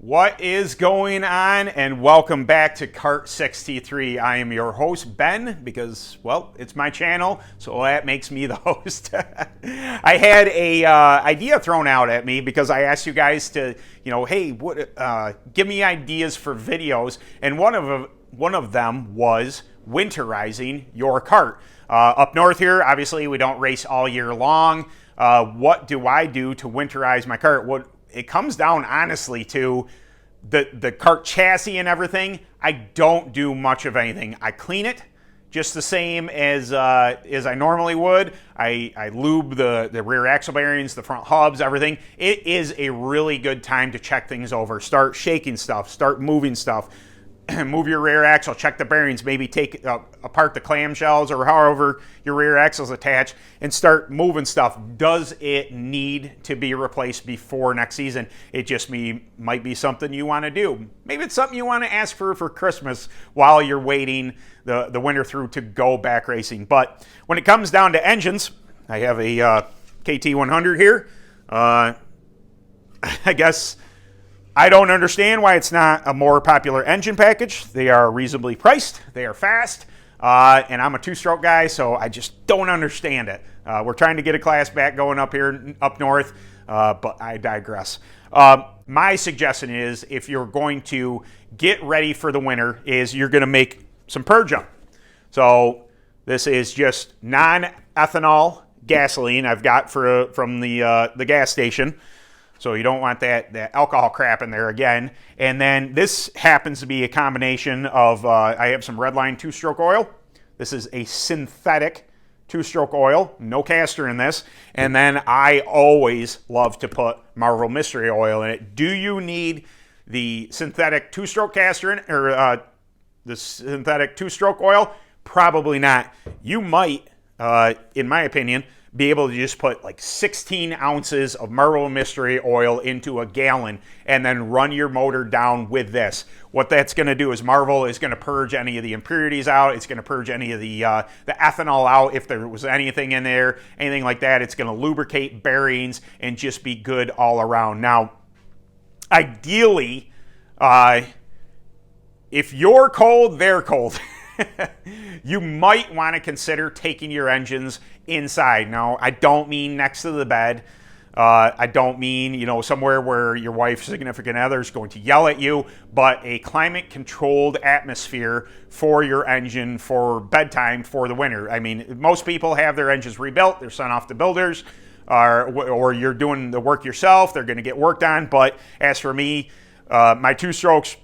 What is going on? And welcome back to Kart 63. I am your host, Ben, because, well, it's my channel, so that makes me the host. I had a idea thrown out at me because I asked you guys to, hey, give me ideas for videos, and one of them was winterizing your kart. Up north here, obviously, we don't race all year long. What do I do to winterize my kart? It comes down honestly to the kart chassis and everything. I don't do much of anything. I clean it just the same as I normally would. I lube the rear axle bearings, the front hubs, everything. It is a really good time to check things over. Start shaking stuff, start moving stuff. Move your rear axle, check the bearings, maybe take apart the clamshells or however your rear axle's attached and start moving stuff. Does it need to be replaced before next season? It just might be something you want to do. Maybe it's something you want to ask for Christmas while you're waiting the winter through to go back racing. But when it comes down to engines, I have a KT100 here. I guess I don't understand why it's not a more popular engine package. They are reasonably priced, they are fast, and I'm a two-stroke guy, so I just don't understand it. We're trying to get a class back going up here, up north, but I digress. My suggestion is, if you're going to get ready for the winter, is you're gonna make some purge up. So this is just non-ethanol gasoline I've got from the gas station. So you don't want that alcohol crap in there again. And then this happens to be a combination of, I have some Redline two-stroke oil. This is a synthetic two-stroke oil, no castor in this. And then I always love to put Marvel Mystery Oil in it. Do you need the synthetic two-stroke castor in, or the synthetic two-stroke oil? Probably not. You might, in my opinion, be able to just put like 16 ounces of Marvel Mystery Oil into a gallon and then run your motor down with this. What that's going to do is Marvel is going to purge any of the impurities out. It's going to purge any of the ethanol out if there was anything in there, anything like that. It's going to lubricate bearings and just be good all around. Now, ideally, if you're cold, they're cold. You might want to consider taking your engines inside. Now, I don't mean next to the bed. I don't mean, somewhere where your wife's significant other is going to yell at you, but a climate-controlled atmosphere for your engine for bedtime for the winter. I mean, most people have their engines rebuilt. They're sent off to builders, or you're doing the work yourself. They're going to get worked on. But as for me, my two-strokes,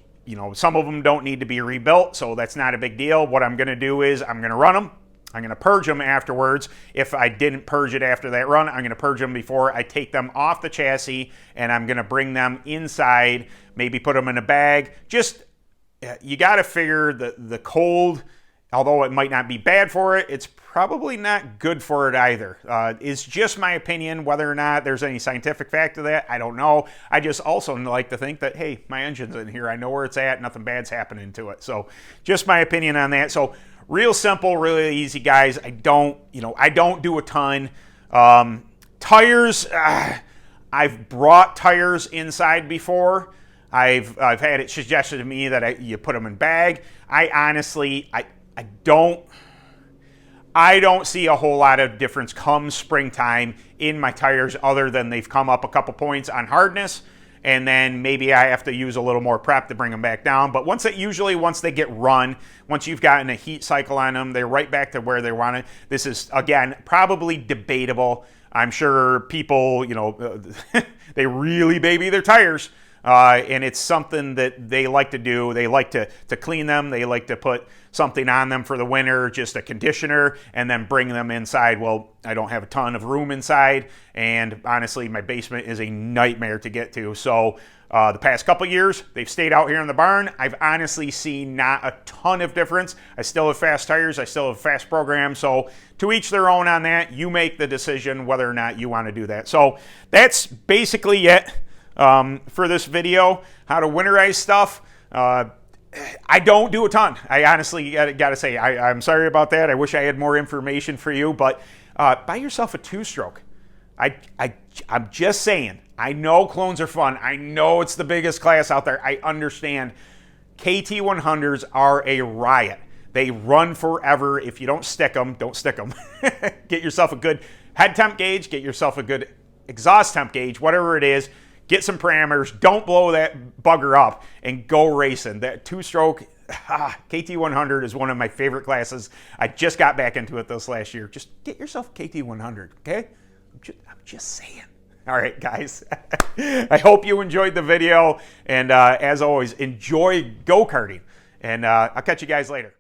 some of them don't need to be rebuilt, so that's not a big deal. What I'm going to do is I'm going to run them. I'm going to purge them afterwards. If I didn't purge it after that run, I'm going to purge them before I take them off the chassis, and I'm going to bring them inside, maybe put them in a bag. Just, you got to figure the cold, although it might not be bad for it, it's probably not good for it either. It's just my opinion. Whether or not there's any scientific fact to that, I don't know. I just also like to think that, hey, my engine's in here. I know where it's at. Nothing bad's happening to it. So just my opinion on that. So real simple, really easy, guys. I don't do a ton. Tires, I've brought tires inside before. I've had it suggested to me that you put them in bag. I honestly, I don't see a whole lot of difference come springtime in my tires, other than they've come up a couple points on hardness, and then maybe I have to use a little more prep to bring them back down. But once they get run, once you've gotten a heat cycle on them, they're right back to where they want it. This is, again, probably debatable. I'm sure people, they really baby their tires. And it's something that they like to do. They like to clean them. They like to put something on them for the winter, just a conditioner, and then bring them inside. Well, I don't have a ton of room inside, and honestly, my basement is a nightmare to get to. So the past couple years, they've stayed out here in the barn. I've honestly seen not a ton of difference. I still have fast tires. I still have a fast program. So to each their own on that. You make the decision whether or not you want to do that. So that's basically it. For this video, how to winterize stuff. I don't do a ton. I honestly gotta say, I'm sorry about that. I wish I had more information for you, but buy yourself a two-stroke. I'm just saying, I know clones are fun. I know it's the biggest class out there. I understand. KT100s are a riot. They run forever. If you don't stick them, don't stick them. Get yourself a good head temp gauge. Get yourself a good exhaust temp gauge, whatever it is. Get some parameters. Don't blow that bugger up and go racing. That two-stroke KT100 is one of my favorite classes. I just got back into it this last year. Just get yourself a KT100, okay? I'm just saying. All right, guys. I hope you enjoyed the video. And as always, enjoy go-karting. And I'll catch you guys later.